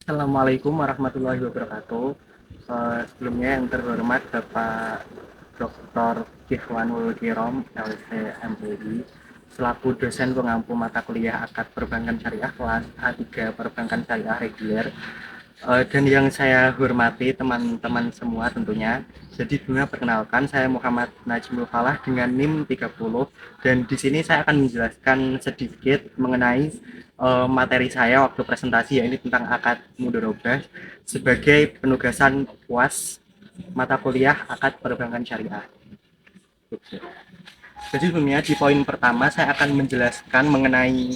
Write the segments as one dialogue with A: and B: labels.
A: Assalamualaikum warahmatullahi wabarakatuh. Sebelumnya yang terhormat Bapak Dr. Kifwanul Kirom, LC MPI, selaku dosen pengampu mata kuliah Akad Perbankan Syariah kelas A3 Perbankan Syariah Reguler. Dan yang saya hormati teman-teman semua tentunya. Jadi dulunya perkenalkan, saya Muhammad Najmul Falah dengan NIM 30, dan di sini saya akan menjelaskan sedikit mengenai materi saya waktu presentasi, yaitu tentang akad mudharabah sebagai penugasan UAS mata kuliah Akad Perbankan Syariah. Jadi sebelumnya di poin pertama saya akan menjelaskan mengenai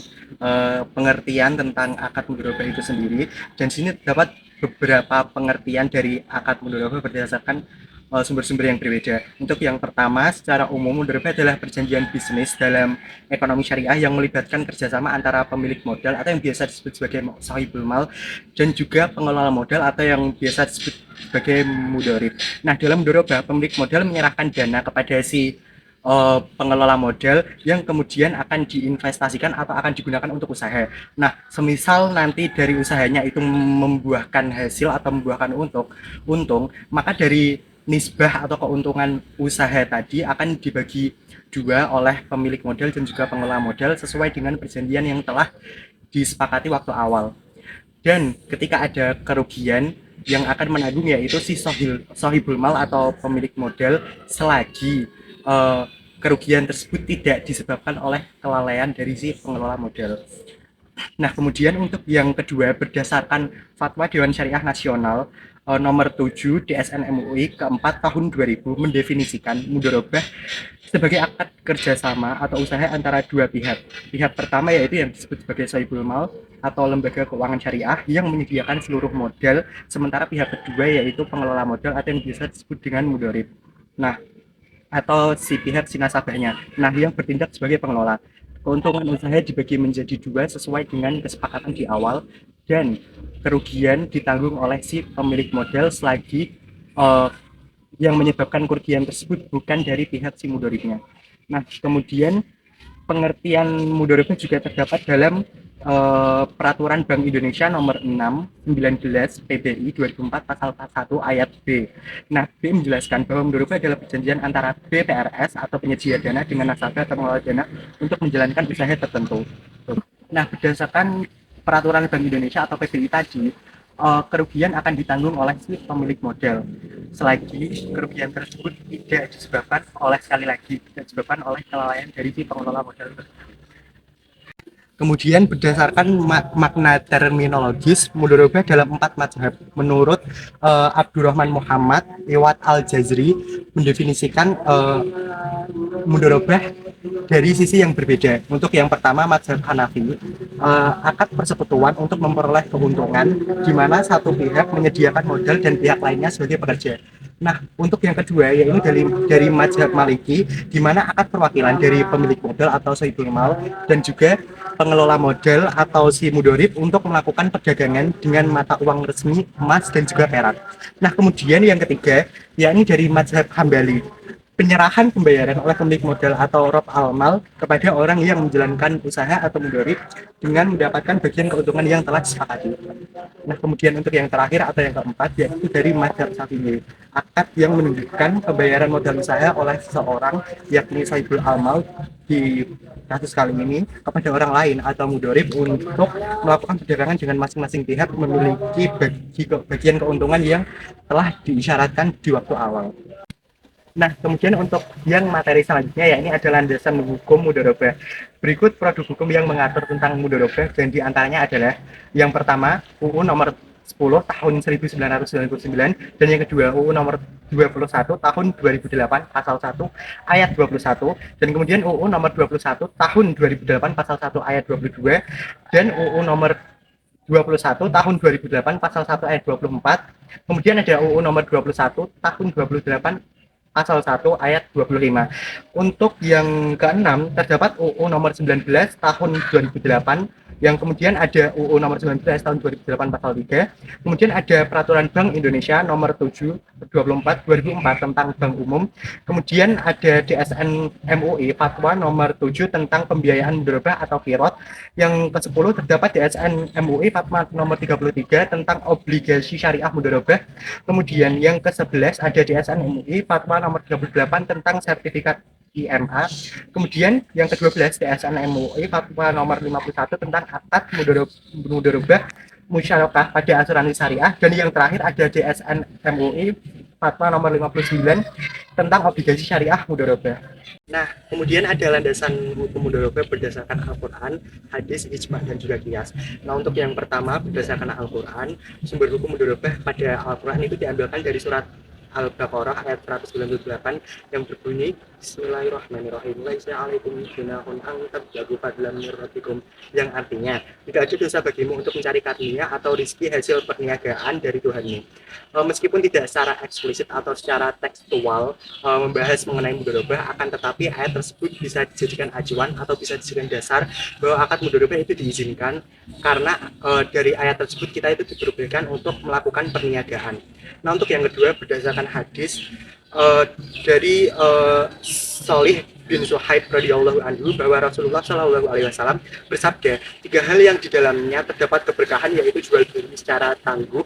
A: pengertian tentang akad mudharabah itu sendiri, dan sini terdapat beberapa pengertian dari akad mudharabah berdasarkan sumber-sumber yang berbeda. Untuk yang pertama, secara umum mudharabah adalah perjanjian bisnis dalam ekonomi syariah yang melibatkan kerjasama antara pemilik modal atau yang biasa disebut sebagai sahibul mal dan juga pengelola modal atau yang biasa disebut sebagai mudharib. Nah, dalam mudharabah pemilik modal menyerahkan dana kepada si pengelola modal yang kemudian akan diinvestasikan atau akan digunakan untuk usaha. Nah, semisal nanti dari usahanya itu membuahkan hasil atau membuahkan untung, maka dari nisbah atau keuntungan usaha tadi akan dibagi dua oleh pemilik modal dan juga pengelola modal sesuai dengan perjanjian yang telah disepakati waktu awal. Dan ketika ada kerugian, yang akan menanggung yaitu si sohibul mal atau pemilik modal selagi uh, kerugian tersebut tidak disebabkan oleh kelalaian dari si pengelola modal. Nah, kemudian untuk yang kedua, berdasarkan Fatwa Dewan Syariah Nasional nomor 7 DSN MUI keempat tahun 2000 mendefinisikan mudharabah sebagai akad kerjasama atau usaha antara dua pihak. Pihak pertama yaitu yang disebut sebagai Saibul Mal atau lembaga keuangan syariah yang menyediakan seluruh modal, sementara pihak kedua yaitu pengelola modal atau yang biasa disebut dengan mudharib. Nah, atau si pihak si nasabahnya. Nah, yang bertindak sebagai pengelola. Keuntungan usaha dibagi menjadi dua sesuai dengan kesepakatan di awal, dan kerugian ditanggung oleh si pemilik modal selagi uh, yang menyebabkan kerugian tersebut bukan dari pihak si mudoribnya. Nah, kemudian pengertian mudharabah juga terdapat dalam Peraturan Bank Indonesia nomor 6 19 PBI 2004 pasal 1 ayat B. Nah, B menjelaskan bahwa mudharabah adalah perjanjian antara BPRS atau penyedia dana dengan nasabah atau pengelola dana untuk menjalankan usaha tertentu. Nah, berdasarkan Peraturan Bank Indonesia atau PBI tadi, kerugian akan ditanggung oleh si pemilik modal selagi kerugian tersebut tidak disebabkan oleh, sekali lagi, tidak disebabkan oleh kelalaian dari si pengelola modal. Kemudian berdasarkan makna terminologis, mudharabah dalam empat mazhab menurut Abdurrahman Muhammad Iwad Al-Jazri mendefinisikan mudharabah dari sisi yang berbeda. Untuk yang pertama, mazhab Hanafi, akad persekutuan untuk memperoleh keuntungan di mana satu pihak menyediakan modal dan pihak lainnya sebagai pekerja. Nah, untuk yang kedua yaitu dari mazhab Maliki, di mana akad perwakilan dari pemilik modal atau sahibul mal dan juga pengelola modal atau si mudorib untuk melakukan perdagangan dengan mata uang resmi emas dan juga perak. Nah, kemudian yang ketiga yakni dari mazhab Hambali, penyerahan pembayaran oleh pemilik modal atau rob al-mal kepada orang yang menjalankan usaha atau mudorib dengan mendapatkan bagian keuntungan yang telah disepakati. Nah, kemudian untuk yang terakhir atau yang keempat yaitu dari mazhab Syafi'i, akad yang menunjukkan pembayaran modal usaha oleh seseorang yakni sahibul amal di kasus kali ini kepada orang lain atau mudorib untuk melakukan perdagangan dengan masing-masing pihak memiliki bagian keuntungan yang telah diisyaratkan di waktu awal. Nah, kemudian untuk yang materi selanjutnya ya ini adalah landasan hukum mudharabah. Berikut produk hukum yang mengatur tentang mudharabah dan diantaranya adalah yang pertama UU nomor 10 tahun 1999 dan yang kedua UU nomor 21 tahun 2008 pasal 1 ayat 21 dan kemudian UU nomor 21 tahun 2008 pasal 1 ayat 22 dan UU nomor 21 tahun 2008 pasal 1 ayat 24. Kemudian ada UU nomor 21 tahun 2008 pasal 1 ayat 25. Untuk yang keenam terdapat UU nomor 19 tahun 2008 yang kemudian ada UU nomor 19 tahun 2008 pasal 3, kemudian ada peraturan Bank Indonesia nomor 7/24 2004 tentang bank umum, kemudian ada DSN MUI fatwa nomor 7 tentang pembiayaan mudharabah atau kirot, yang ke-10 terdapat DSN MUI fatwa nomor 33 tentang obligasi syariah mudharabah, kemudian yang ke-11 ada DSN MUI fatwa nomor 38 tentang sertifikat IMA. Kemudian yang ke-12 DSN MUI fatwa nomor 51 tentang akad mudharabah musyarakah pada asuransi syariah, dan yang terakhir ada DSN MUI fatwa nomor 59 tentang obligasi syariah mudharabah. Nah, kemudian ada landasan hukum mudharabah berdasarkan Al-Qur'an, hadis, ijma, dan juga qiyas. Nah, untuk yang pertama berdasarkan Al-Qur'an, sumber hukum mudharabah pada Al-Qur'an itu diambilkan dari surat Al-Baqarah ayat 198 yang berbunyi Bismillahirrahmanirrahim. Laisa 'alaikum junahun an tabtagu fadlan min rabbikum, yang artinya tidak ada dosa bagimu untuk mencari karunia atau rezeki hasil perniagaan dari Tuhanmu. Meskipun tidak secara eksplisit atau secara tekstual membahas mengenai mudharabah, akan tetapi ayat tersebut bisa dijadikan acuan atau bisa dijadikan dasar bahwa akad mudharabah itu diizinkan karena dari ayat tersebut kita itu diperbolehkan untuk melakukan perniagaan. Nah, untuk yang kedua berdasarkan hadis dari Shalih bin Suhaib radhiyallahu anhu bahwa Rasulullah Shallallahu alaihi wasallam bersabda, tiga hal yang di dalamnya terdapat keberkahan, yaitu jual beli secara tangguh,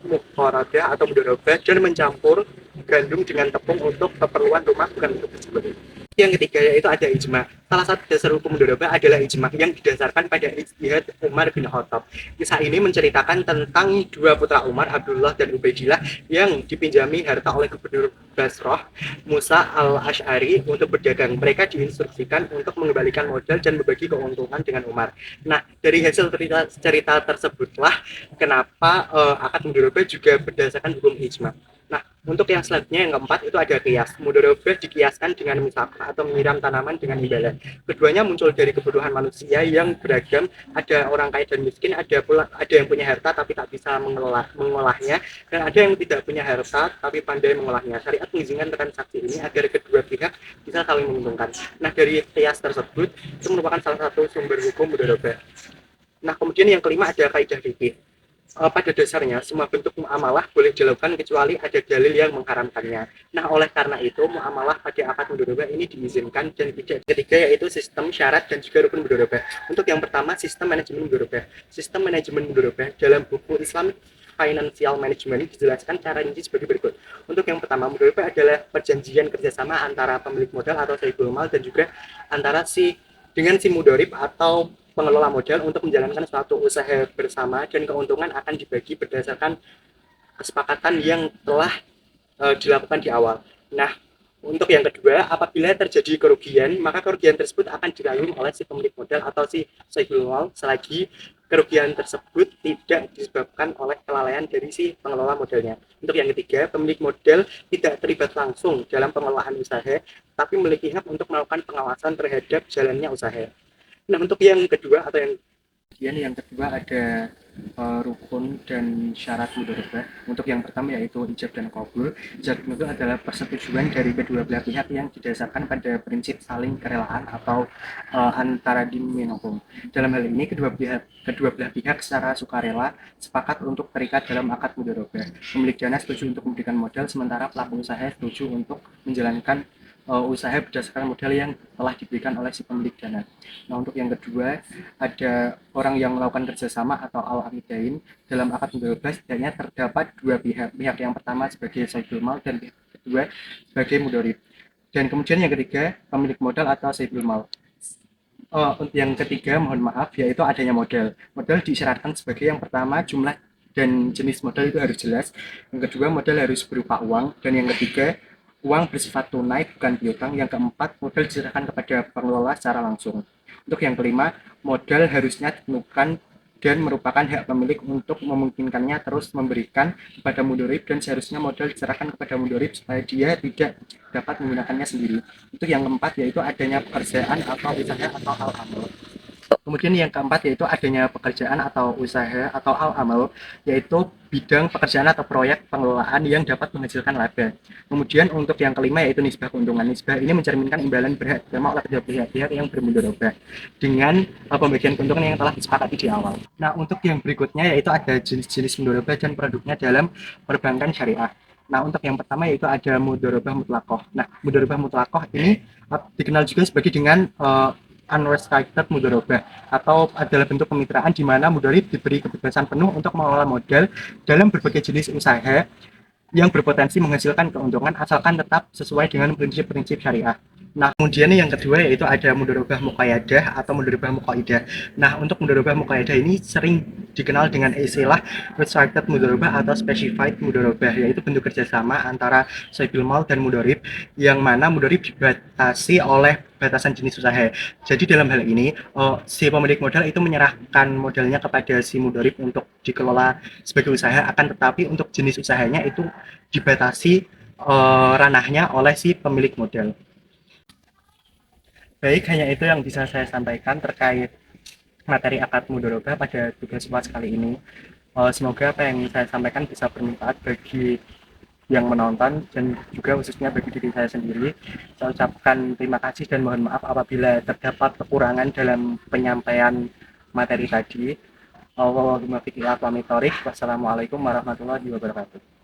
A: muqaradah atau mudharabah, dan mencampur gandum dengan tepung untuk keperluan rumah, bukan untuk berjualan. Yang ketiga yaitu ada ijma. Salah satu dasar hukum mudharabah adalah ijma yang didasarkan pada ijtihad Umar bin Khattab. Kisah ini menceritakan tentang dua putra Umar, Abdullah dan Ubaidillah, yang dipinjami harta oleh gubernur Basrah, Musa al-Ash'ari, untuk berdagang. Mereka diinstruksikan untuk mengembalikan modal dan membagi keuntungan dengan Umar. Nah, dari hasil cerita tersebutlah kenapa akad mudharabah juga berdasarkan hukum ijma. Nah, untuk yang selanjutnya yang keempat itu ada qiyas. Mudharabah dikiaskan dengan musaqah atau menyiram tanaman dengan imbalan. Keduanya muncul dari kebutuhan manusia yang beragam. Ada orang kaya dan miskin, ada yang punya harta tapi tak bisa mengolahnya, dan ada yang tidak punya harta tapi pandai mengolahnya. Syariat mengizinkan transaksi ini agar kedua pihak bisa saling menguntungkan. Nah, dari qiyas tersebut itu merupakan salah satu sumber hukum mudharabah. Nah, kemudian yang kelima ada kaidah fikih. Pada dasarnya semua bentuk muamalah boleh dilakukan kecuali ada dalil yang mengharamkannya. Nah, oleh karena itu muamalah pada akad mudharabah ini diizinkan dan tidak. Ketiga yaitu sistem, syarat, dan juga rukun mudharabah. Untuk yang pertama, sistem manajemen mudharabah. Sistem manajemen mudharabah dalam buku Islam Financial Management dijelaskan cara rinci sebagai berikut. Untuk yang pertama, mudharabah adalah perjanjian kerjasama antara pemilik modal atau sahibul mal dan juga antara si mudharib atau pengelola modal untuk menjalankan suatu usaha bersama, dan keuntungan akan dibagi berdasarkan kesepakatan yang telah dilakukan di awal. Nah, untuk yang kedua, apabila terjadi kerugian, maka kerugian tersebut akan ditanggung oleh si pemilik modal atau si sahibul mal selagi kerugian tersebut tidak disebabkan oleh kelalaian dari si pengelola modalnya. Untuk yang ketiga, pemilik modal tidak terlibat langsung dalam pengelolaan usaha, tapi memiliki hak untuk melakukan pengawasan terhadap jalannya usaha. Nah, untuk yang kedua atau yang kedua ada rukun dan syarat mudharabah. Untuk yang pertama yaitu ijab dan qabul. Ijab itu adalah persetujuan dari kedua belah pihak yang didasarkan pada prinsip saling kerelaan atau antara diminhum. Dalam hal ini kedua belah pihak secara sukarela sepakat untuk terikat dalam akad mudharabah. Pemilik dana setuju untuk memberikan modal, sementara pelaku usaha setuju untuk menjalankan usaha berdasarkan modal yang telah diberikan oleh si pemilik dana. Nah, untuk yang kedua ada orang yang melakukan kerjasama atau al-amidain. Dalam akad mudharabah setidaknya terdapat dua pihak. Pihak yang pertama sebagai sahibul mal dan pihak kedua sebagai mudharib. Dan kemudian yang ketiga pemilik modal atau sahibul mal. Yang ketiga mohon maaf yaitu adanya modal. Modal disyaratkan sebagai yang pertama jumlah dan jenis modal itu harus jelas. Yang kedua modal harus berupa uang, dan yang ketiga uang bersifat tunai bukan piutang. Yang keempat, modal diserahkan kepada pengelola secara langsung. Untuk yang kelima, modal harusnya ditentukan dan merupakan hak pemilik untuk memungkinkannya terus memberikan kepada mudharib, dan seharusnya modal diserahkan kepada mudharib supaya dia tidak dapat menggunakannya sendiri. Untuk yang keempat yaitu adanya pekerjaan atau usaha atau al-amal. Kemudian yang keempat yaitu adanya pekerjaan atau usaha atau al-amal, yaitu bidang pekerjaan atau proyek pengelolaan yang dapat menghasilkan laba. Kemudian untuk yang kelima yaitu nisbah keuntungan. Nisbah ini mencerminkan imbalan berhak terima oleh kedua pihak yang bermudharabah dengan pembagian keuntungan yang telah disepakati di awal. Nah, untuk yang berikutnya yaitu ada jenis-jenis mudharabah dan produknya dalam perbankan syariah. Nah, untuk yang pertama yaitu ada mudharabah mutlakoh. Nah, mudharabah mutlakoh ini dikenal juga sebagai dengan unrestricted mudharabah atau adalah bentuk kemitraan di mana mudharib diberi kebebasan penuh untuk mengelola modal dalam berbagai jenis usaha yang berpotensi menghasilkan keuntungan asalkan tetap sesuai dengan prinsip-prinsip syariah. Nah, kemudian yang kedua yaitu ada mudharabah muqayyadah atau mudharabah muqayyidah. Nah, untuk mudharabah muqayyadah ini sering dikenal dengan istilah restricted mudharabah atau specified mudharabah, yaitu bentuk kerjasama antara sahibul mal dan mudharib, yang mana mudharib dibatasi oleh batasan jenis usaha. Jadi dalam hal ini, si pemilik modal itu menyerahkan modalnya kepada si mudharib untuk dikelola sebagai usaha, akan tetapi untuk jenis usahanya itu dibatasi ranahnya oleh si pemilik modal. Baik, hanya itu yang bisa saya sampaikan terkait materi akad mudharabah pada tugas UAS kali ini. Semoga apa yang saya sampaikan bisa bermanfaat bagi yang menonton dan juga khususnya bagi diri saya sendiri. Saya ucapkan terima kasih dan mohon maaf apabila terdapat kekurangan dalam penyampaian materi tadi. Wassalamualaikum warahmatullahi wabarakatuh.